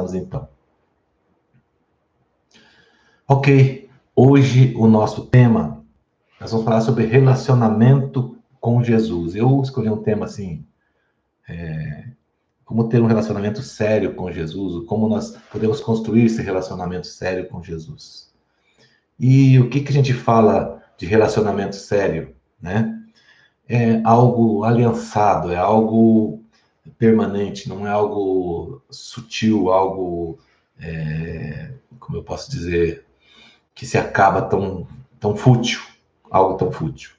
iniciarmos então. Ok, hoje o nosso tema, nós vamos falar sobre relacionamento com Jesus. Eu escolhi um tema assim, como ter um relacionamento sério com Jesus, como nós podemos construir esse relacionamento sério com Jesus. E o que a gente fala de relacionamento sério, né? É algo aliançado, é algo permanente, não é algo sutil, algo, como eu posso dizer, que se acaba tão fútil, algo tão fútil.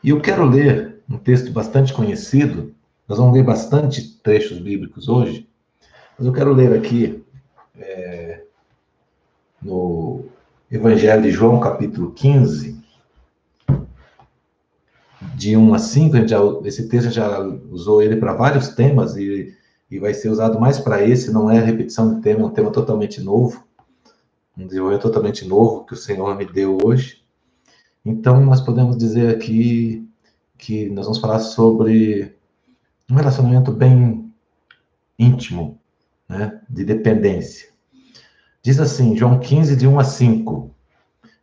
E eu quero ler um texto bastante conhecido, nós vamos ler bastante trechos bíblicos hoje, mas eu quero ler aqui no Evangelho de João, capítulo 15, de 1 a 5, esse texto a gente já usou ele para vários temas e vai ser usado mais para esse, não é repetição de tema, é um tema totalmente novo, um desenvolvimento totalmente novo que o Senhor me deu hoje. Então, nós podemos dizer aqui que nós vamos falar sobre um relacionamento bem íntimo, né, de dependência. Diz assim, João 15, de 1 a 5.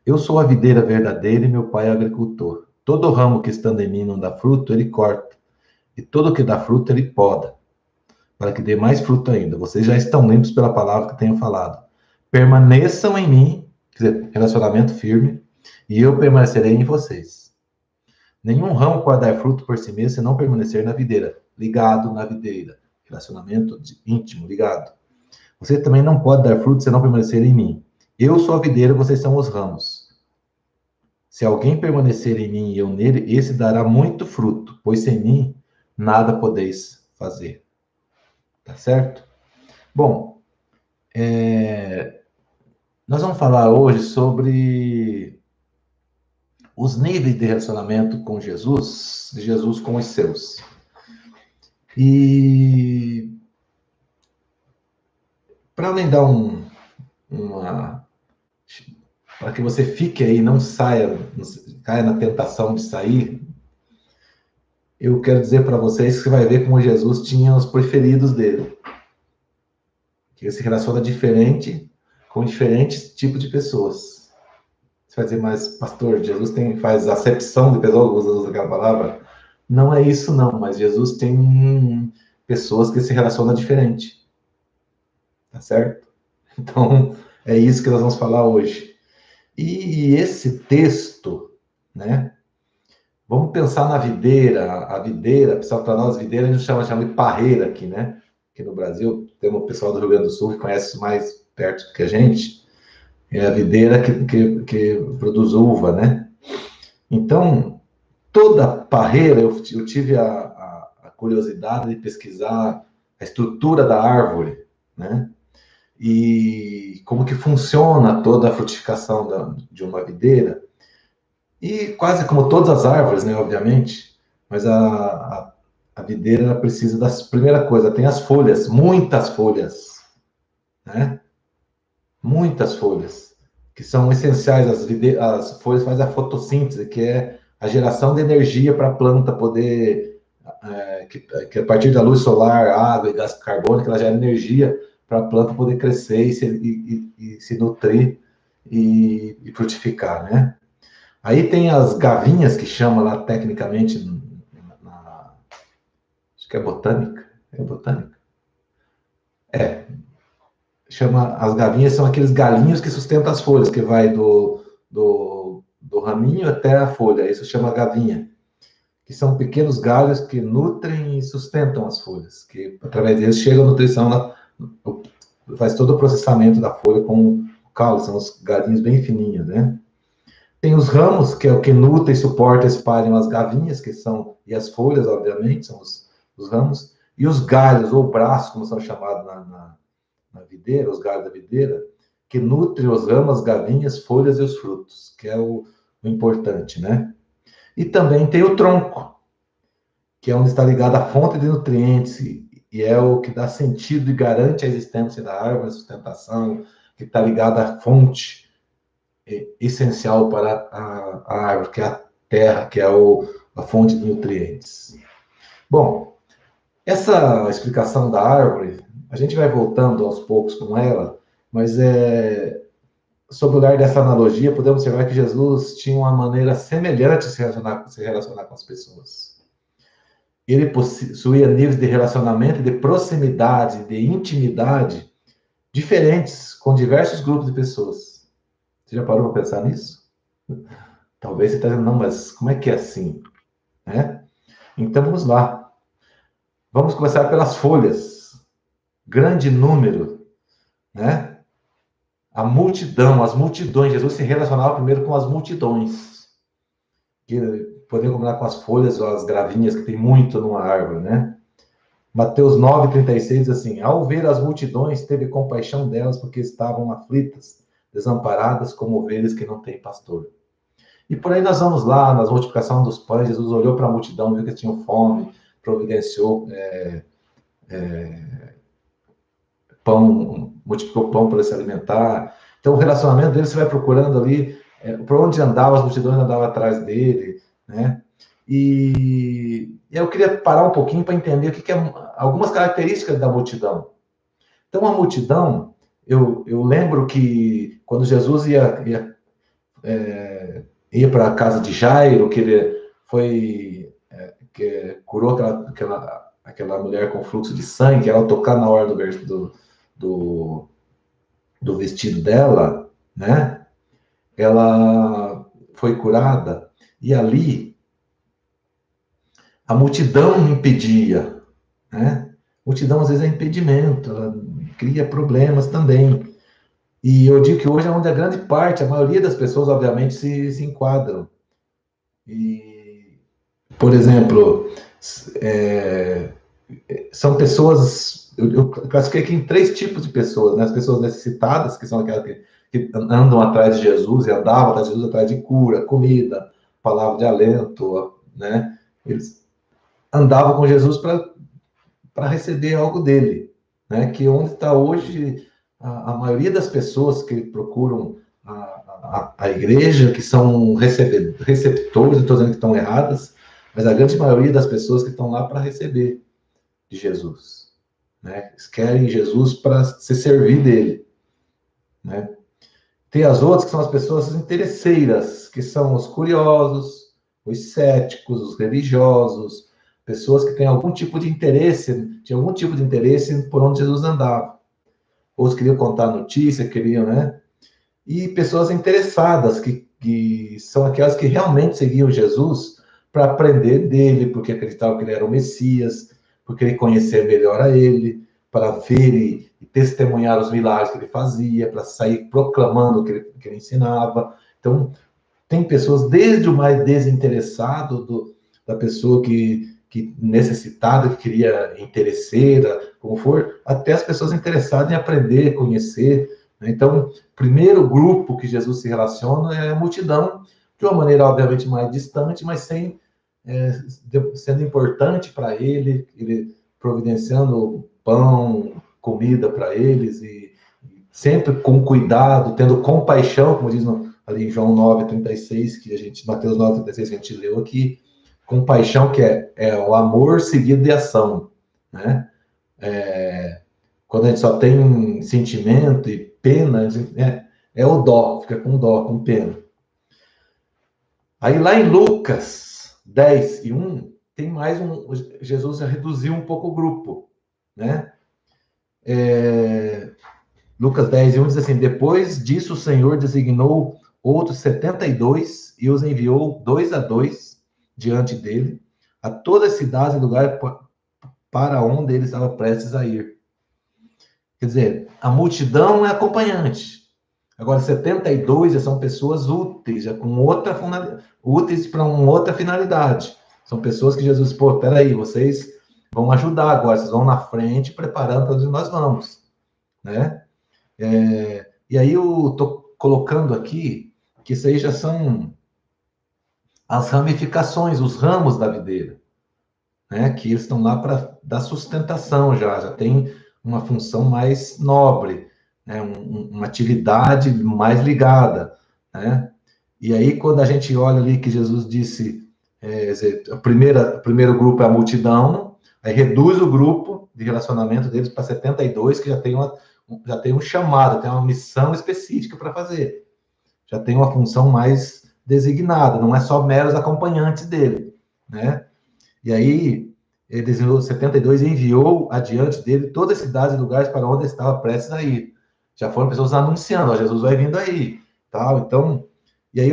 Eu sou a videira verdadeira e meu pai é agricultor. Todo ramo que estando em mim não dá fruto, ele corta. E todo que dá fruto, ele poda, para que dê mais fruto ainda. Vocês já estão limpos pela palavra que tenho falado. Permaneçam em mim, quer dizer, relacionamento firme, e eu permanecerei em vocês. Nenhum ramo pode dar fruto por si mesmo se não permanecer na videira, ligado na videira. Relacionamento íntimo, ligado. Você também não pode dar fruto se não permanecer em mim. Eu sou a videira, vocês são os ramos. Se alguém permanecer em mim e eu nele, esse dará muito fruto, pois sem mim nada podeis fazer. Tá certo? Bom, nós vamos falar hoje sobre os níveis de relacionamento com Jesus, de Jesus com os seus. E para além dar para que você fique aí, não caia na tentação de sair, eu quero dizer para vocês que você vai ver como Jesus tinha os preferidos dele. Que ele se relaciona diferente com diferentes tipos de pessoas. Você vai dizer, mas pastor, Jesus faz acepção de pessoas, usa aquela palavra? Não é isso não, mas Jesus tem pessoas que se relacionam diferente. Tá certo? Então, é isso que nós vamos falar hoje. E esse texto, né? Vamos pensar na videira. A videira, pessoal, para nós, videira a gente chama de parreira aqui, né? Aqui no Brasil, tem um pessoal do Rio Grande do Sul que conhece mais perto do que a gente. É a videira que produz uva, né? Então, toda parreira, eu tive a curiosidade de pesquisar a estrutura da árvore, né? E como que funciona toda a frutificação de uma videira. E quase como todas as árvores, né, obviamente, mas a videira ela precisa das primeira coisa, tem as folhas, muitas folhas, né? Muitas folhas, que são essenciais. As folhas fazem a fotossíntese, que é a geração de energia para a planta poder, que a partir da luz solar, água e gás carbônico, ela gera energia para a planta poder crescer e se nutrir e frutificar, né? Aí tem as gavinhas, que chama lá tecnicamente, acho que é botânica. É botânica? Chama, as gavinhas são aqueles galinhos que sustentam as folhas, que vai do raminho até a folha. Isso chama gavinha. Que são pequenos galhos que nutrem e sustentam as folhas. Que através deles chega a nutrição, faz todo o processamento da folha com o caule. São os galinhos bem fininhos, né? Tem os ramos, que é o que nutre e suporta e espalham as gavinhas, e as folhas, obviamente, são os ramos. E os galhos, ou braços, como são chamados na videira, os galhos da videira, que nutrem os ramos, as gavinhas, folhas e os frutos, que é o importante, né? E também tem o tronco, que é onde está ligado a fonte de nutrientes, e é o que dá sentido e garante a existência da árvore, a sustentação, que está ligado à fonte essencial para a árvore, que é a terra, que é a fonte de nutrientes. Bom, essa explicação da árvore, A gente vai voltando aos poucos com ela, mas sob o olhar dessa analogia, podemos observar que Jesus tinha uma maneira semelhante de se relacionar com as pessoas. Ele possuía níveis de relacionamento, de proximidade, de intimidade diferentes com diversos grupos de pessoas. Você já parou para pensar nisso? Talvez você está dizendo, não, mas como é que é assim? Né? Então vamos lá. Vamos começar pelas folhas. Grande número, né? A multidão, as multidões. Jesus se relacionava primeiro com as multidões. Que podemos combinar com as folhas ou as gravinhas que tem muito numa árvore, né? Mateus 9:36 diz assim: ao ver as multidões, teve compaixão delas, porque estavam aflitas, desamparadas, como ovelhas que não têm pastor. E por aí nós vamos lá, nas multiplicação dos pães, Jesus olhou para a multidão, viu que eles tinham fome, providenciou pão, multiplicou pão para se alimentar. Então, o relacionamento dele, você vai procurando ali, por onde andava, as multidões andavam atrás dele, né? E eu queria parar um pouquinho para entender o que é algumas características da multidão. Então, a multidão, eu lembro que quando Jesus ia para a casa de Jairo, que ele foi, que curou aquela mulher com fluxo de sangue, ela tocar na hora do vestido dela, né? Ela foi curada, e ali a multidão impedia, né? A multidão às vezes é impedimento, ela cria problemas também. E eu digo que hoje é onde a grande parte, a maioria das pessoas, obviamente, se enquadram. E, por exemplo, são pessoas, eu classifiquei aqui em 3 tipos de pessoas, né? As pessoas necessitadas, que são aquelas que andam atrás de Jesus, e andavam atrás de Jesus, atrás de cura, comida, palavra de alento, né? Eles andavam com Jesus para receber algo dele, né? Que onde está hoje a maioria das pessoas que procuram a igreja, que são receptores, não estou dizendo que estão erradas, mas a grande maioria das pessoas que estão lá para receber de Jesus, né? Eles querem Jesus para se servir dele, né? Tem as outras que são as pessoas interesseiras, que são os curiosos, os céticos, os religiosos, pessoas que têm algum tipo de interesse, por onde Jesus andava. Outros queriam contar notícia, queriam, né? E pessoas interessadas, que são aquelas que realmente seguiam Jesus para aprender dele, porque acreditavam que ele era o Messias, por querer conhecer melhor a ele, para ver e testemunhar os milagres que ele fazia, para sair proclamando o que ele ensinava. Então, tem pessoas, desde o mais desinteressado, da pessoa que necessitada, que queria interesseira, como for, até as pessoas interessadas em aprender, conhecer. Né? Então, o primeiro grupo que Jesus se relaciona é a multidão, de uma maneira, obviamente, mais distante, mas sendo importante para ele providenciando pão, comida para eles, e sempre com cuidado, tendo compaixão, como diz ali em João 9:36, Mateus 9:36, que a gente leu aqui, compaixão, que é o amor seguido de ação, né? Quando a gente só tem sentimento e pena, é o dó, fica com dó, com pena. Aí lá em Lucas 10:1, tem mais Jesus reduziu um pouco o grupo, né? Lucas 10:1 diz assim: depois disso o Senhor designou outros 72 e os enviou 2 a 2 diante dele, a toda a cidade e lugar para onde ele estava prestes a ir. Quer dizer, a multidão é acompanhante. Agora, 72 já são pessoas úteis, já com úteis para uma outra finalidade. São pessoas que Jesus, peraí, vocês vão ajudar agora, vocês vão na frente, preparando para onde nós vamos, né? E aí eu estou colocando aqui que isso aí já são as ramificações, os ramos da videira, né? Que eles estão lá para dar sustentação, já tem uma função mais nobre, né? Uma atividade mais ligada, né? E aí, quando a gente olha ali que Jesus disse, o primeiro grupo é a multidão, Aí reduz o grupo de relacionamento deles para 72, que já tem um chamado, tem uma missão específica para fazer. Já tem uma função mais designada, não é só meros acompanhantes dele, né? E aí, ele designou 72 e enviou adiante dele todas as cidades e lugares para onde estava prestes a ir. Já foram pessoas anunciando, ó, Jesus vai vindo aí, tal. Então, e aí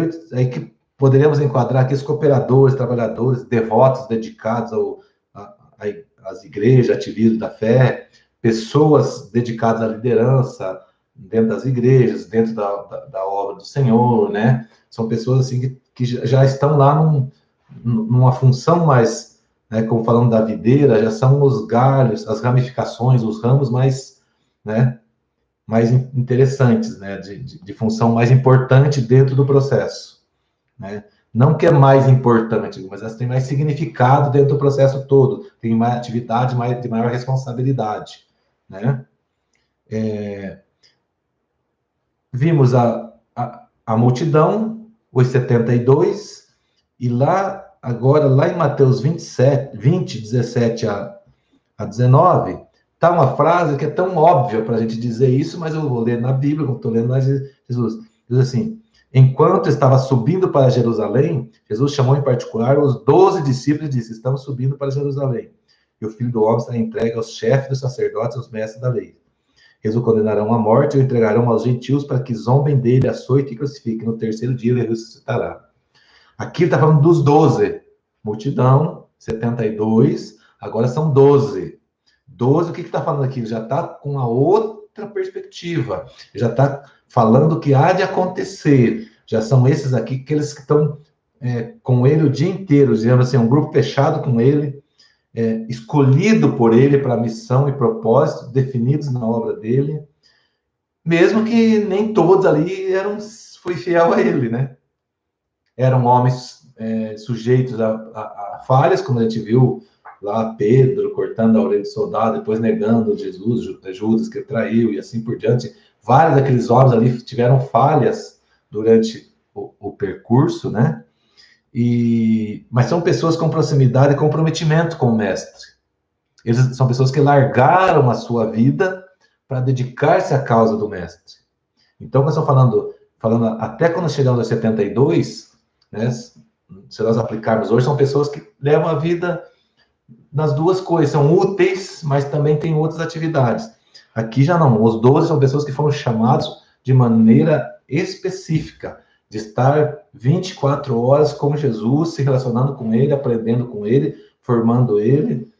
que poderíamos enquadrar aqui os cooperadores, trabalhadores, devotos, dedicados às igrejas, ativismo da fé, pessoas dedicadas à liderança dentro das igrejas, dentro da obra do Senhor, né? São pessoas assim que já estão lá numa função mais, né, como falando da videira, já são os galhos, as ramificações, os ramos mais, né, mais interessantes, né, de função mais importante dentro do processo, né? Não que é mais importante, mas elas têm mais significado dentro do processo todo, tem mais atividade de maior responsabilidade, né? Vimos a multidão, os 72, e agora, lá em Mateus 20, 17 a 19, está uma frase que é tão óbvia para a gente dizer isso, mas eu vou ler na Bíblia, como estou lendo lá, Jesus diz assim: enquanto estava subindo para Jerusalém, Jesus chamou em particular os 12 discípulos e disse: estamos subindo para Jerusalém, e o Filho do Homem está entregue aos chefes dos sacerdotes e aos mestres da lei. Eles o condenarão à morte e o entregarão aos gentios para que zombem dele, açoite e crucifiquem. No terceiro dia ele ressuscitará. Aqui ele está falando dos 12. Multidão, 72, agora são 12. 12, o que está falando aqui? Ele já está com a outra perspectiva. Ele já está falando o que há de acontecer. Já são esses aqui, aqueles que estão com ele o dia inteiro, digamos assim, um grupo fechado com ele, escolhido por ele para missão e propósito, definidos na obra dele, mesmo que nem todos ali foi fiel a ele, né? Eram homens sujeitos a falhas, como a gente viu lá, Pedro cortando a orelha do soldado, depois negando Jesus, Judas que traiu, e assim por diante. Vários daqueles homens ali tiveram falhas durante o percurso, né? Mas são pessoas com proximidade e comprometimento com o mestre. Eles são pessoas que largaram a sua vida para dedicar-se à causa do mestre. Então, nós estamos falando até quando chegamos a 72, né, se nós aplicarmos hoje, são pessoas que levam a vida nas duas coisas, são úteis, mas também têm outras atividades. Aqui já não, os 12 são pessoas que foram chamados de maneira específica, de estar 24 horas com Jesus, se relacionando com ele, aprendendo com ele, formando ele,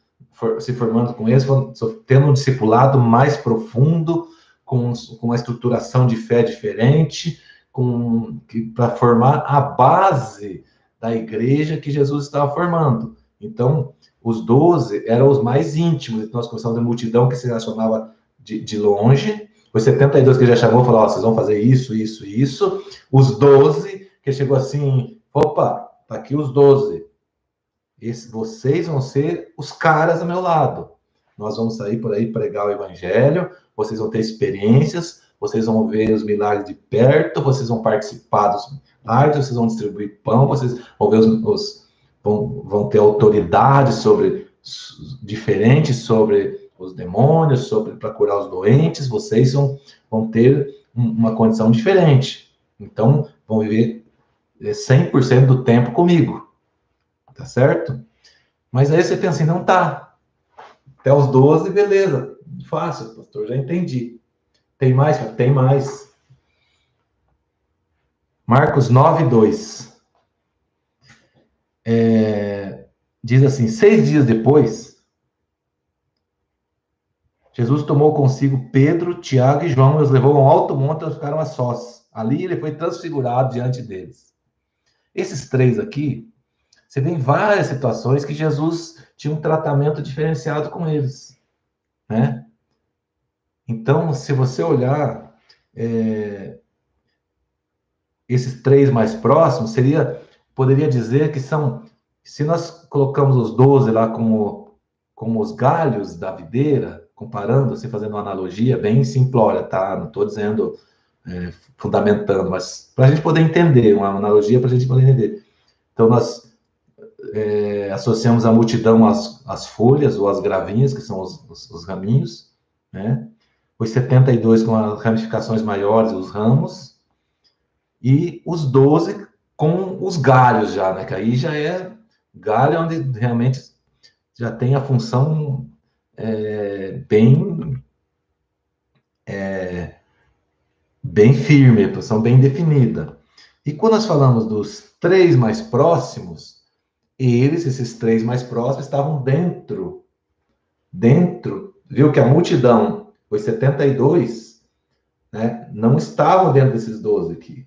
se formando com ele, tendo um discipulado mais profundo, com uma estruturação de fé diferente, para formar a base da igreja que Jesus estava formando. Então, os 12 eram os mais íntimos, então nós começamos a multidão que se relacionava de longe, os 72 que ele já chamou, falou, ó, vocês vão fazer isso, isso, isso. Os 12, que chegou assim, opa, tá aqui os 12. Vocês vão ser os caras ao meu lado. Nós vamos sair por aí pregar o evangelho, vocês vão ter experiências, vocês vão ver os milagres de perto, vocês vão participar dos milagres, vocês vão distribuir pão, vocês vão ver vão ter autoridade diferente sobre os demônios, para curar os doentes, vocês vão ter uma condição diferente. Então, vão viver 100% do tempo comigo. Tá certo? Mas aí você pensa assim, não tá. Até os 12, beleza. Fácil, pastor, já entendi. Tem mais? Tem mais. Marcos 9, 2. Diz assim, 6 dias depois, Jesus tomou consigo Pedro, Tiago e João e os levou a um alto monte e ficaram a sós. Ali ele foi transfigurado diante deles. Esses 3 aqui, você vê em várias situações que Jesus tinha um tratamento diferenciado com eles, né? Então, se você olhar esses 3 mais próximos, poderia dizer que são, se nós colocamos os 12 lá como os galhos da videira, comparando, assim, fazendo uma analogia bem simplória, tá? Não estou dizendo, fundamentando, mas para a gente poder entender, uma analogia para a gente poder entender. Então, associamos a multidão às folhas ou às gravinhas, que são os raminhos, né? Os 72 com as ramificações maiores, os ramos, e os 12 com os galhos já, né? Que aí já é galho onde realmente já tem a função bem firme, a função bem definida. E quando nós falamos dos 3 mais próximos, esses 3 mais próximos, estavam dentro, viu que a multidão, os 72, né, não estavam dentro desses 12 aqui.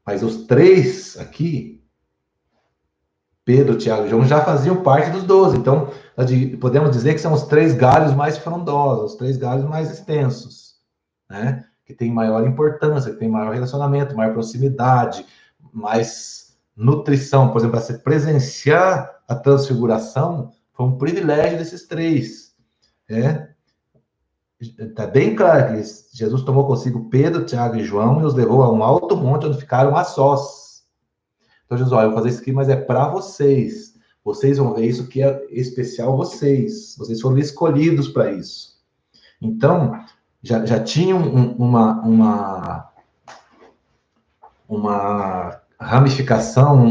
Mas os 3 aqui, Pedro, Tiago e João, já faziam parte dos 12. Então, podemos dizer que são os 3 galhos mais frondosos, os 3 galhos mais extensos, né? Que tem maior importância, que tem maior relacionamento, maior proximidade, mais nutrição. Por exemplo, para presenciar a transfiguração, foi um privilégio desses 3. Está bem claro que Jesus tomou consigo Pedro, Tiago e João e os levou a um alto monte onde ficaram a sós. Então, Jesus, olha, eu vou fazer isso aqui, mas é para vocês. Vocês vão ver isso que é especial vocês. Vocês foram escolhidos para isso. Então, já tinham uma ramificação,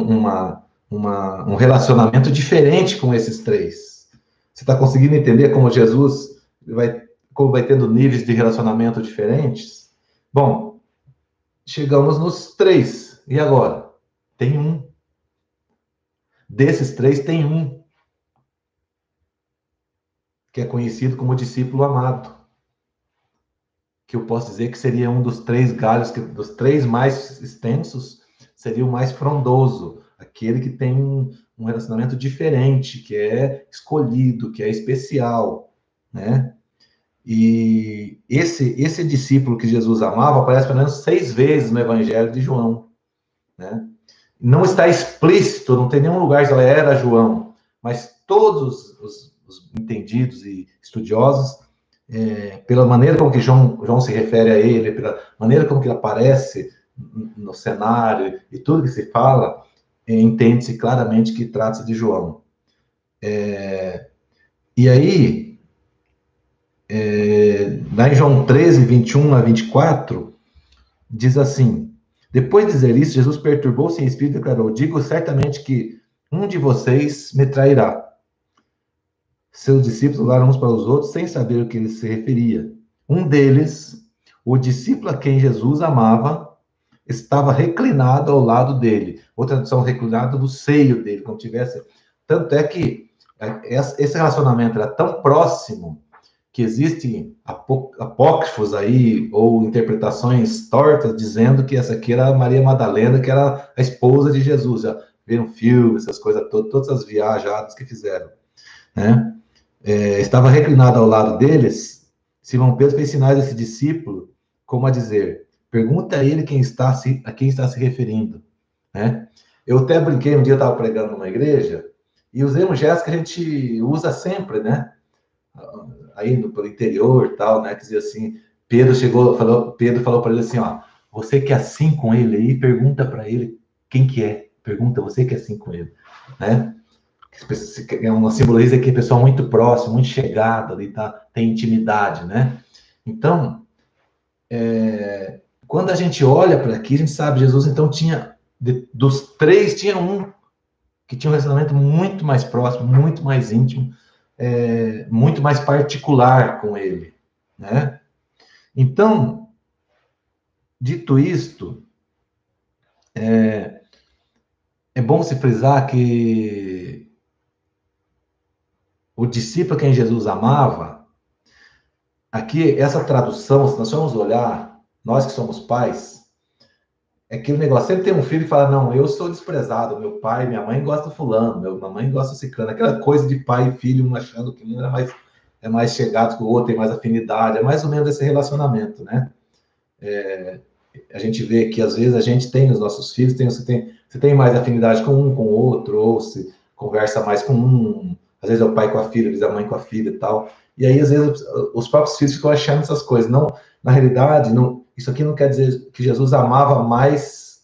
um relacionamento diferente com esses 3. Você está conseguindo entender como Jesus vai tendo níveis de relacionamento diferentes? Bom, chegamos nos 3. E agora? Tem um. Desses 3, tem um que é conhecido como discípulo amado. Que eu posso dizer que seria um dos 3 galhos, dos 3 mais extensos, seria o mais frondoso, aquele que tem um relacionamento diferente, que é escolhido, que é especial, né? E esse discípulo que Jesus amava aparece pelo menos 6 vezes no Evangelho de João, né? Não está explícito, não tem nenhum lugar que ela era João, mas todos os entendidos e estudiosos, pela maneira como que João se refere a ele, pela maneira como que ele aparece no cenário e tudo que se fala, entende-se claramente que trata-se de João. E aí, lá em João 13, 21 a 24, diz assim: depois de dizer isso, Jesus perturbou-se em espírito e declarou: digo certamente que um de vocês me trairá. Seus discípulos olharam uns para os outros sem saber o que ele se referia. Um deles, o discípulo a quem Jesus amava, estava reclinado ao lado dele. Outra tradução, reclinado no seio dele, como tivesse. Tanto é que esse relacionamento era tão próximo que existem apócrifos aí, ou interpretações tortas, dizendo que essa aqui era a Maria Madalena, que era a esposa de Jesus. Já viram filmes, essas coisas todas as viajadas que fizeram, né? Estava reclinado ao lado deles. Simão Pedro fez sinais a esse discípulo, como a dizer: pergunta a ele a quem está se referindo, né? Eu até brinquei, um dia eu estava pregando numa igreja, e usei um gesto que a gente usa sempre, né? Aí pelo interior e tal, né? Que dizia assim, Pedro falou para ele assim, ó, você que é assim com ele aí, pergunta para ele quem que é. Pergunta, você que é assim com ele, né? É uma simbologia que é pessoal muito próximo, muito chegado ali, tá? Tem intimidade, né? Então, quando a gente olha para aqui, a gente sabe, Jesus então tinha, dos 3, tinha um que tinha um relacionamento muito mais próximo, muito mais íntimo, muito mais particular com ele, né? Então, dito isto, é bom se frisar que o discípulo a quem Jesus amava, aqui, essa tradução, se nós formos olhar, nós que somos pais, é aquele negócio, sempre tem um filho que fala, não, eu sou desprezado, meu pai, minha mãe gosta do fulano, minha mãe gosta do ciclano, aquela coisa de pai e filho, um achando que um é mais chegado que o outro, tem mais afinidade, é mais ou menos esse relacionamento, né? A gente vê que, às vezes, a gente tem os nossos filhos, você tem mais afinidade com um, com o outro, ou se conversa mais com um, às vezes é o pai com a filha, às vezes é a mãe com a filha e tal, e aí, às vezes, os próprios filhos ficam achando essas coisas, não, na realidade, não, isso aqui não quer dizer que Jesus amava mais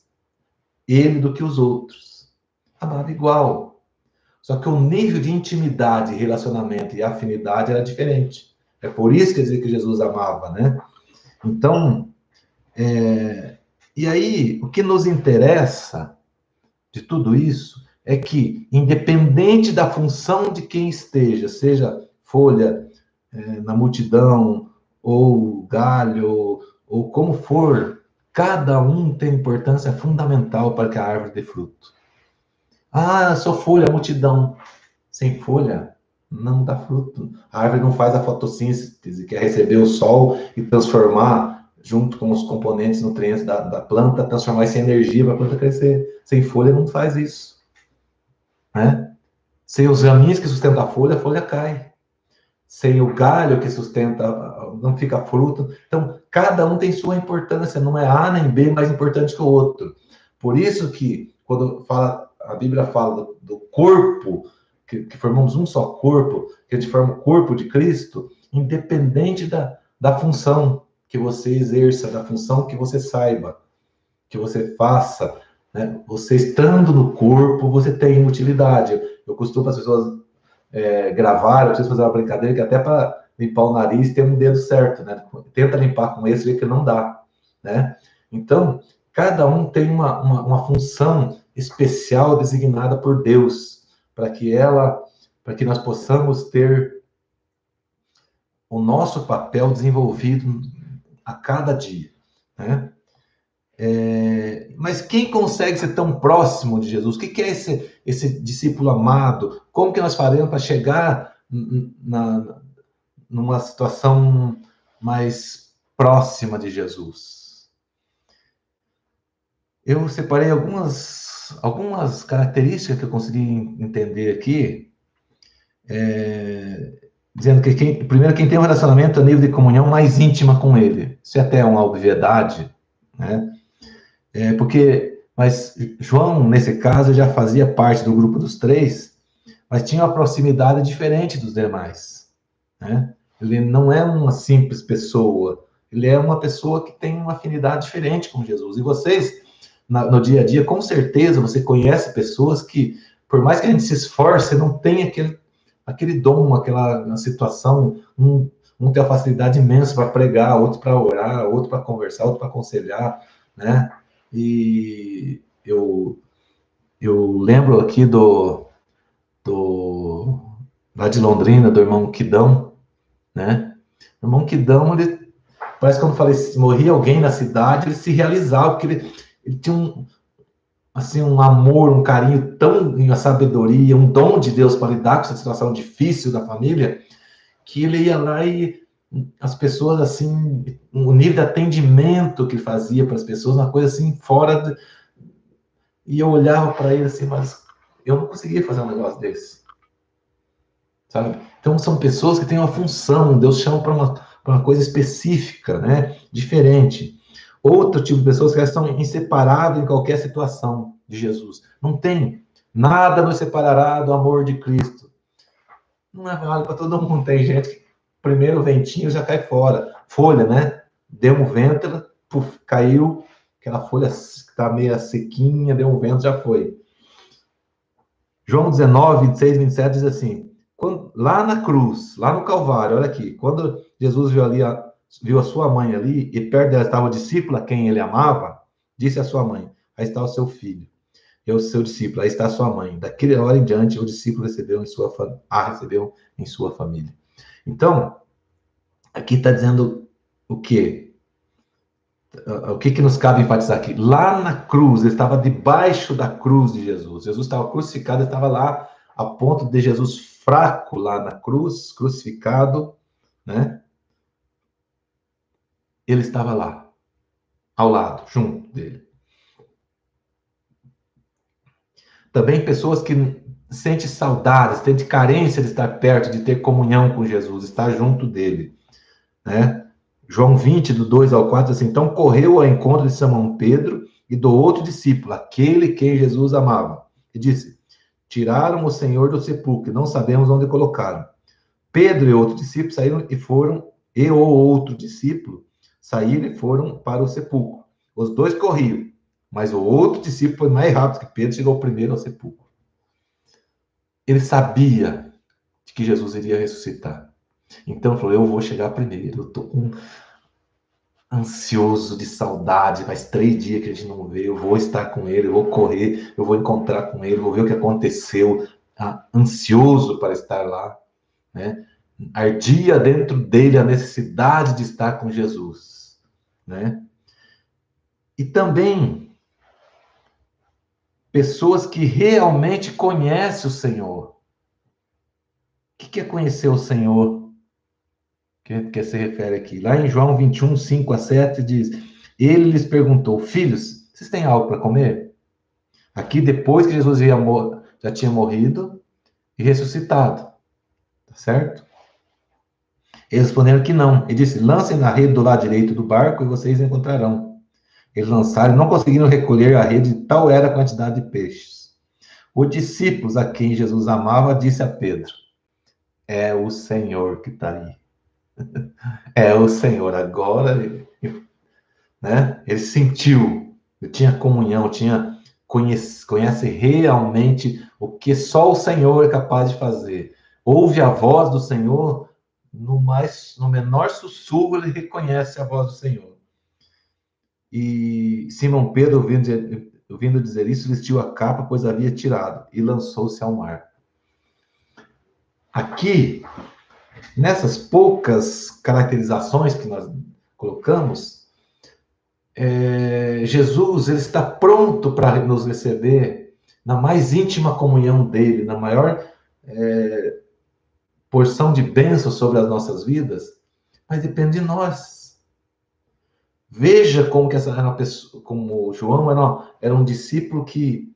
ele do que os outros, amava igual, Só que o nível de intimidade, relacionamento e afinidade era diferente. É por isso que dizia que Jesus amava, né? Então, e aí, o que nos interessa de tudo isso é que, independente da função de quem esteja, seja folha na multidão, ou galho, ou como for, cada um tem importância fundamental para que a árvore dê fruto. Ah, sou folha, multidão. Sem folha, não dá fruto. A árvore não faz a fotossíntese, que é receber o sol e transformar, junto com os componentes nutrientes da planta, transformar isso em energia para a planta crescer. Sem folha, não faz isso. Né? Sem os raminhos que sustentam a folha cai. Sem o galho que sustenta, não fica fruto. Então, cada um tem sua importância, não é A nem B mais importante que o outro. Por isso que, quando a Bíblia fala do corpo, que formamos um só corpo, que a gente forma o corpo de Cristo, independente da função que você exerça, da função que você saiba, que você faça, né? Você estando no corpo, você tem utilidade. Eu costumo as pessoas gravar, eu preciso fazer uma brincadeira que até para limpar o nariz tem um dedo certo, né? Tenta limpar com esse, vê que não dá, né? Então, cada um tem uma função especial designada por Deus, para que nós possamos ter o nosso papel desenvolvido a cada dia, né? Mas quem consegue ser tão próximo de Jesus? O que é esse discípulo amado? Como que nós faremos para chegar numa situação mais próxima de Jesus? Eu separei algumas características que eu consegui entender aqui, dizendo que primeiro, quem tem um relacionamento a nível de comunhão mais íntima com ele. Isso é até uma obviedade, né? Mas João, nesse caso, já fazia parte do grupo dos três, mas tinha uma proximidade diferente dos demais, né? Ele não é uma simples pessoa, ele é uma pessoa que tem uma afinidade diferente com Jesus. E vocês, no dia a dia, com certeza, você conhece pessoas que, por mais que a gente se esforce, não tem aquele dom, aquela situação, um tem a facilidade imensa para pregar, outro para orar, outro para conversar, outro para aconselhar, né? E eu lembro aqui lá de Londrina, do irmão Quidão, né? O irmão Quidão, ele, parece que quando eu falei, se morria alguém na cidade, ele se realizava, porque ele tinha um amor, um carinho tão, uma sabedoria, um dom de Deus para lidar com essa situação difícil da família, que ele ia lá e as pessoas, assim, o nível de atendimento que ele fazia para as pessoas, uma coisa assim, e eu olhava para ele assim, mas eu não conseguia fazer um negócio desse, sabe? Então, são pessoas que têm uma função, Deus chama para uma coisa específica, né? Diferente. Outro tipo de pessoas que estão inseparáveis em qualquer situação de Jesus. Não tem. Nada nos separará do amor de Cristo. Não é válido para todo mundo. Tem gente que, primeiro ventinho, já cai fora. Folha, né? Deu um vento, puf, caiu. Aquela folha está meio sequinha, deu um vento, já foi. João 19, 26, 27 diz assim: lá na cruz, lá no Calvário, olha aqui, quando Jesus viu a sua mãe ali, e perto dela estava o discípulo a quem ele amava, disse à sua mãe: aí está o seu filho, e o seu discípulo, aí está a sua mãe. Daquela hora em diante, o discípulo recebeu em sua família. Então, aqui está dizendo o quê? O que nos cabe enfatizar aqui? Lá na cruz, ele estava debaixo da cruz de Jesus. Jesus estava crucificado, estava lá a ponto de Jesus fraco lá na cruz, crucificado, né? Ele estava lá, ao lado, junto dele. Também pessoas que sentem saudades, sentem carência de estar perto, de ter comunhão com Jesus, estar junto dele, né? João 20, do 2 ao 4, assim, então correu ao encontro de Simão Pedro e do outro discípulo, aquele que Jesus amava, e disse: tiraram o Senhor do sepulcro, não sabemos onde colocaram. Pedro e outro discípulo saíram e o outro discípulo saíram e foram para o sepulcro. Os dois corriam, mas o outro discípulo foi mais rápido que Pedro, chegou primeiro ao sepulcro. ele sabia de que Jesus iria ressuscitar. Então ele falou, eu vou chegar primeiro, eu estou ansioso de saudade, faz 3 dias que a gente não vê, eu vou estar com ele, eu vou correr, eu vou encontrar com ele, vou ver o que aconteceu, ansioso para estar lá, né? Ardia dentro dele a necessidade de estar com Jesus, né? E também pessoas que realmente conhecem o Senhor. O que é conhecer o Senhor? Que se refere aqui. Lá em João 21, 5 a 7, diz: Ele lhes perguntou, filhos, vocês têm algo para comer? Aqui, depois que Jesus já tinha morrido e ressuscitado, tá certo? Eles responderam que não. Ele disse: lancem na rede do lado direito do barco e vocês encontrarão. Eles lançaram e não conseguiram recolher a rede, tal era a quantidade de peixes. Os discípulos a quem Jesus amava disse a Pedro: é o Senhor que está aí. É o Senhor. Agora, né? Ele sentiu, ele tinha comunhão, conhece realmente o que só o Senhor é capaz de fazer. Ouve a voz do Senhor, no menor sussurro ele reconhece a voz do Senhor. E Simão Pedro, ouvindo dizer isso, vestiu a capa, pois havia tirado, e lançou-se ao mar. Aqui, nessas poucas caracterizações que nós colocamos, Jesus ele está pronto para nos receber na mais íntima comunhão dele, na maior porção de bênção sobre as nossas vidas, mas depende de nós. Veja como que essa era uma pessoa, como João era um discípulo que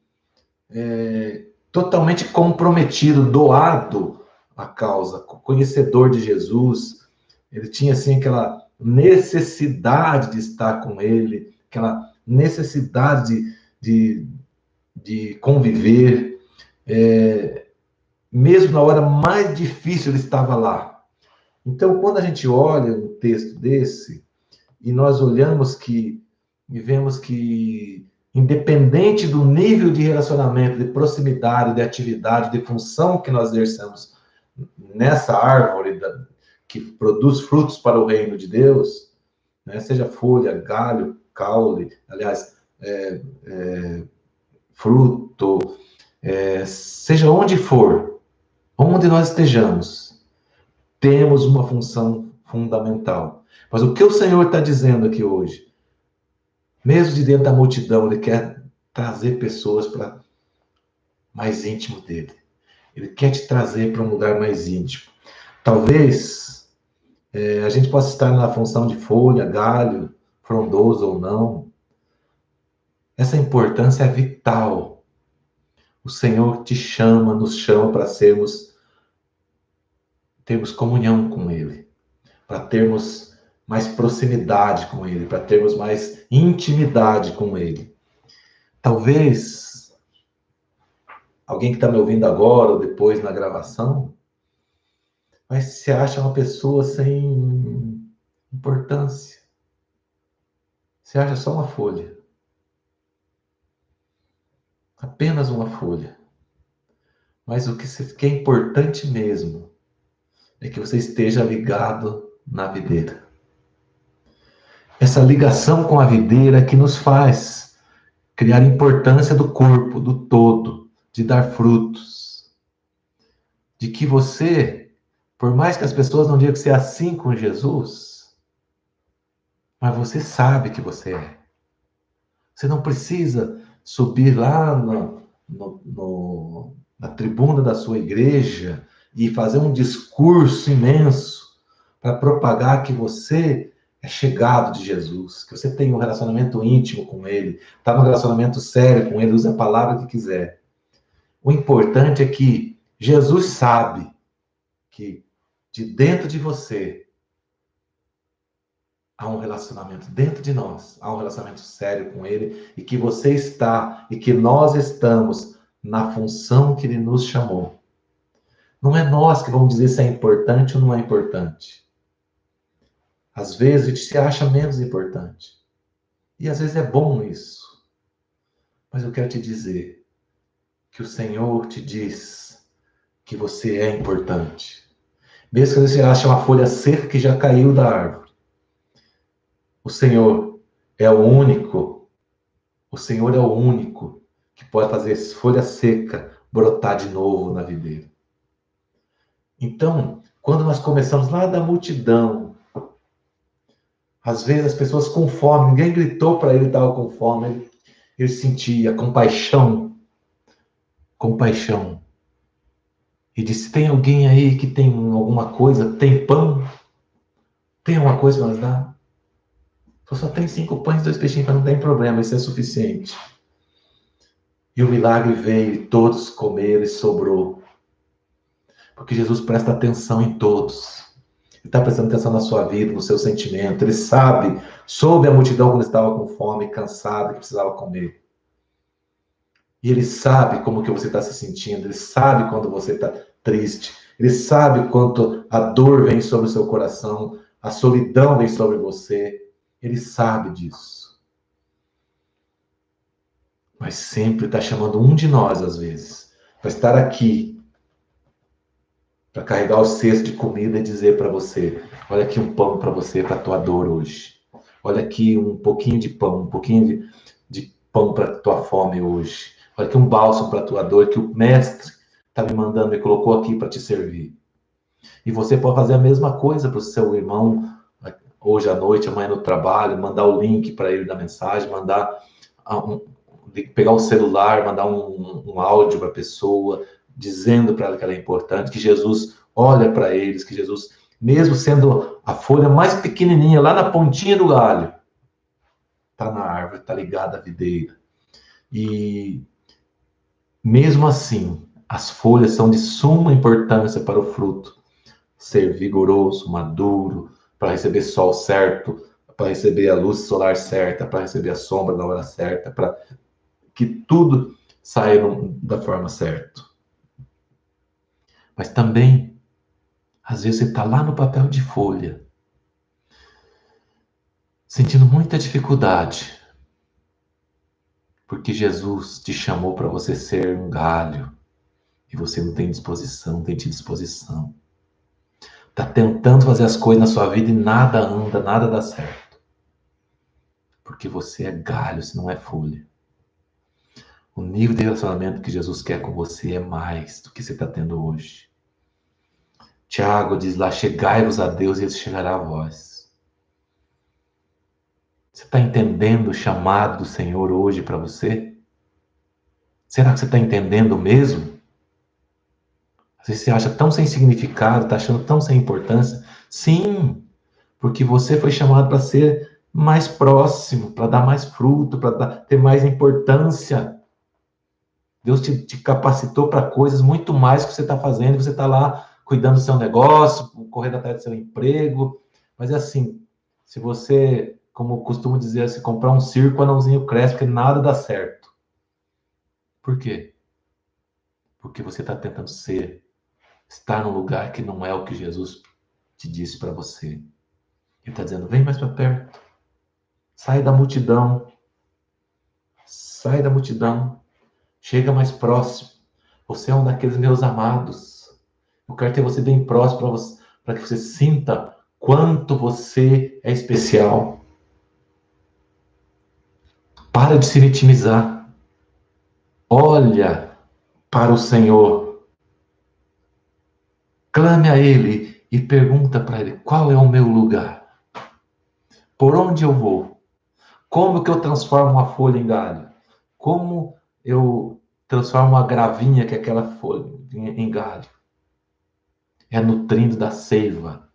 totalmente comprometido, doado à causa, conhecedor de Jesus. Ele tinha assim aquela necessidade de estar com ele, aquela necessidade de conviver. Mesmo na hora mais difícil, ele estava lá. Então, quando a gente olha um texto desse, e nós olhamos e vemos que, independente do nível de relacionamento, de proximidade, de atividade, de função que nós exerçamos nessa árvore que produz frutos para o reino de Deus, né, seja folha, galho, caule, aliás, fruto, seja onde for, onde nós estejamos, temos uma função fundamental. Mas o que o Senhor está dizendo aqui hoje? Mesmo de dentro da multidão, Ele quer trazer pessoas para mais íntimo dele. Ele quer te trazer para um lugar mais íntimo. Talvez a gente possa estar na função de folha, galho, frondoso ou não. Essa importância é vital. O Senhor te chama, nos chama para termos comunhão com Ele, para termos mais proximidade com Ele, para termos mais intimidade com Ele. Talvez alguém que está me ouvindo agora ou depois na gravação, mas se acha uma pessoa sem importância. Se acha só uma folha. Apenas uma folha. Mas o que é importante mesmo é que você esteja ligado na videira. Essa ligação com a videira que nos faz criar importância do corpo, do todo, de dar frutos. De que você, por mais que as pessoas não digam que você é assim com Jesus, mas você sabe que você é. Você não precisa subir lá na tribuna da sua igreja e fazer um discurso imenso para propagar que você é chegado de Jesus, que você tem um relacionamento íntimo com Ele, está num relacionamento sério com Ele, usa a palavra que quiser. O importante é que Jesus sabe que de dentro de você há um relacionamento, dentro de nós, há um relacionamento sério com Ele, e que você está, e que nós estamos na função que Ele nos chamou. Não é nós que vamos dizer se é importante ou não é importante. Às vezes a gente se acha menos importante. E às vezes é bom isso. Mas eu quero te dizer que o Senhor te diz que você é importante. Mesmo que você ache uma folha seca que já caiu da árvore. O Senhor é o único, o Senhor é o único que pode fazer folha seca brotar de novo na videira. Então, quando nós começamos lá da multidão, às vezes as pessoas com fome, ninguém gritou para ele, estava com fome, ele sentia compaixão, compaixão. E disse: tem alguém aí que tem alguma coisa? Tem pão? Tem alguma coisa para nos dar? Só tem 5 pães e 2 peixinhos, mas não tem problema, isso é suficiente. E o milagre veio e todos comeram e sobrou. Porque Jesus presta atenção em todos. Ele está prestando atenção na sua vida, no seu sentimento. Ele sabe, soube a multidão quando estava com fome, cansado, que precisava comer. E ele sabe como que você está se sentindo. Ele sabe quando você está triste. Ele sabe quanto a dor vem sobre o seu coração, a solidão vem sobre você. Ele sabe disso. Mas sempre está chamando um de nós, às vezes, para estar aqui, para carregar o cesto de comida e dizer para você: olha aqui um pão para você, para a tua dor hoje. Olha aqui um pouquinho de pão, um pouquinho de pão para a tua fome hoje. Olha aqui um bálsamo para a tua dor que o mestre está me mandando, me colocou aqui para te servir. E você pode fazer a mesma coisa para o seu irmão hoje à noite, amanhã no trabalho, mandar o link para ele da mensagem, mandar pegar o celular, mandar um áudio para a pessoa, dizendo para ela que ela é importante, que Jesus olha para eles, que Jesus, mesmo sendo a folha mais pequenininha, lá na pontinha do galho, está na árvore, está ligada à videira. E mesmo assim, as folhas são de suma importância para o fruto ser vigoroso, maduro, para receber sol certo, para receber a luz solar certa, para receber a sombra na hora certa, para que tudo saia da forma certa. Mas também, às vezes você está lá no papel de folha, sentindo muita dificuldade, porque Jesus te chamou para você ser um galho, e você não tem disposição, não tem disposição. Está tentando fazer as coisas na sua vida e nada anda, nada dá certo. Porque você é galho, se não é folha. O nível de relacionamento que Jesus quer com você é mais do que você está tendo hoje. Tiago diz lá: chegai-vos a Deus e ele chegará a vós. Você está entendendo o chamado do Senhor hoje para você? Será que você está entendendo mesmo? Às vezes você acha tão sem significado, está achando tão sem importância. Sim, porque você foi chamado para ser mais próximo, para dar mais fruto, para ter mais importância. Deus te capacitou para coisas muito mais que você está fazendo. Você está lá cuidando do seu negócio, correndo atrás do seu emprego. Mas é assim, se você, como eu costumo dizer, se comprar um circo, o anãozinho cresce, porque nada dá certo. Por quê? Porque você está tentando estar num lugar que não é o que Jesus te disse para você. Ele está dizendo: vem mais para perto. Sai da multidão. Sai da multidão. Chega mais próximo. Você é um daqueles meus amados. Eu quero ter você bem próximo para que você sinta quanto você é especial. Para de se vitimizar. Olha para o Senhor. Clame a Ele e pergunta para Ele: qual é o meu lugar? Por onde eu vou? Como que eu transformo uma folha em galho? Como eu transformo uma gravinha, que é aquela folha, em galho? É nutrindo da seiva.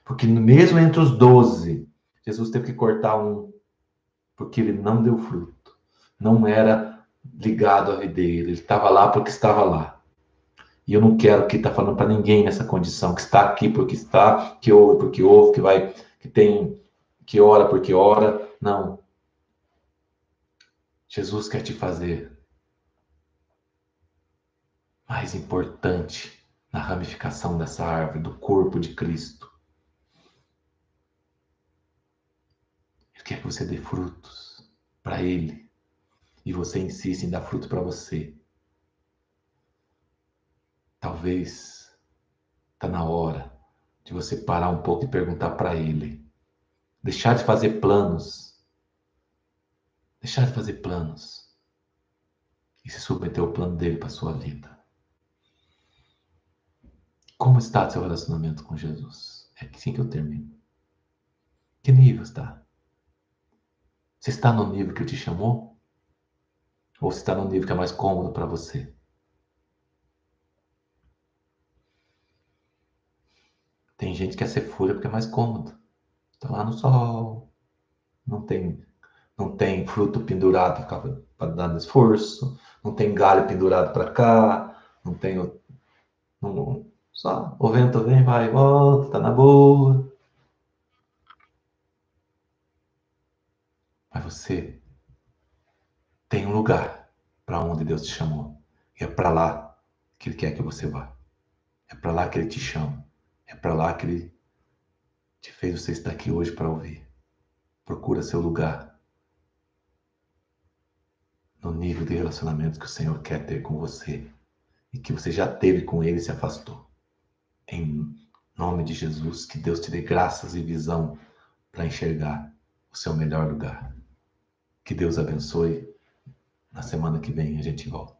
Porque mesmo entre os 12, Jesus teve que cortar um, porque ele não deu fruto. Não era ligado à videira. Ele estava lá porque estava lá. E eu não quero que estar falando para ninguém nessa condição, que está aqui porque está, que ouve porque ouve, que vai, que tem, que ora porque ora. Não. Jesus quer te fazer mais importante na ramificação dessa árvore, do corpo de Cristo. Ele quer que você dê frutos para Ele. E você insiste em dar fruto para você. talvez está na hora de você parar um pouco e perguntar para Ele. Deixar de fazer planos. Deixar de fazer planos. E se submeter ao plano dele para sua vida. Como está seu relacionamento com Jesus? É assim que eu termino. Que nível está? Você está no nível que ele te chamou? Ou você está no nível que é mais cômodo para você? Tem gente que quer ser folha porque é mais cômodo. Está lá no sol. Não tem fruto pendurado para dar esforço. Não tem galho pendurado para cá. Só o vento vem, vai e volta, tá na boa. Mas você tem um lugar para onde Deus te chamou. E é para lá que Ele quer que você vá. É para lá que Ele te chama. É para lá que Ele te fez você estar aqui hoje para ouvir. Procura seu lugar no nível de relacionamento que o Senhor quer ter com você e que você já teve com Ele e se afastou. Em nome de Jesus, que Deus te dê graças e visão para enxergar o seu melhor lugar. Que Deus abençoe. Na semana que vem a gente volta.